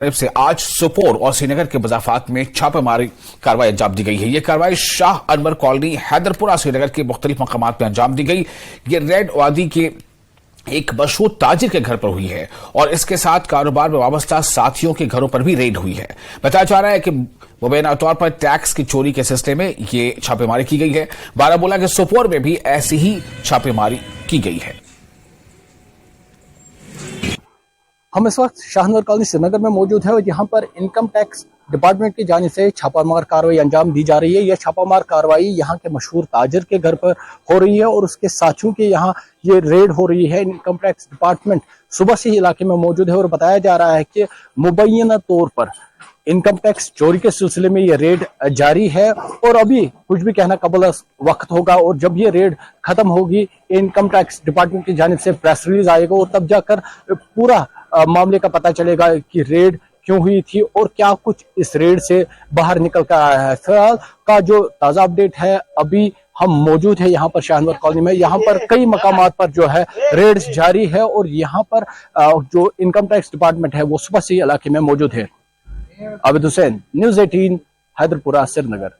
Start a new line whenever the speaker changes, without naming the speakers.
तरफ से आज सोपोर और श्रीनगर के मजाफात में छापेमारी कार्रवाई अंजाम दी गई है। ये कार्रवाई शाह अनवर कॉलोनी हैदरपुरा श्रीनगर के मुख्तलिफ मकामात पर अंजाम दी गई। ये रेड वादी के एक मशहूर ताजिर के घर पर हुई है और इसके साथ कारोबार में वाबस्ता साथियों के घरों पर भी रेड हुई है। बताया जा रहा है कि मुबैना तौर पर टैक्स की चोरी के सिलसिले में ये छापेमारी की गई है। बारामूला के सोपोर में भी ऐसी ही छापेमारी की गई है।
हम इस वक्त शाहनवर कॉलोनी श्रीनगर में मौजूद है और यहाँ पर इनकम टैक्स डिपार्टमेंट की जानिब से छापामार कार्रवाई अंजाम दी जा रही है। यह छापामार कार्रवाई यहाँ के मशहूर ताजिर के घर पर हो रही है और उसके साथियों के यहाँ ये रेड हो रही है। इनकम टैक्स डिपार्टमेंट सुबह से ही इलाके में मौजूद है और बताया जा रहा है कि मुबैना तौर पर इनकम टैक्स चोरी के सिलसिले में ये रेड जारी है और अभी कुछ भी कहना कबल वक्त होगा और जब ये रेड खत्म होगी इनकम टैक्स डिपार्टमेंट की जानिब से प्रेस रिलीज आएगा और तब जाकर पूरा मामले का पता चलेगा कि रेड क्यों हुई थी और क्या कुछ इस रेड से बाहर निकल कर आया है। फिलहाल का जो ताज़ा अपडेट है, अभी हम मौजूद है यहाँ पर शाहनवर कॉलोनी में। यहाँ पर कई मकामात पर जो है रेड जारी है और यहाँ पर जो इनकम टैक्स डिपार्टमेंट है वो सुबह से इलाके में मौजूद है। आबिद हुसैन, न्यूज़ 18, हैदरपुरा, श्रीनगर।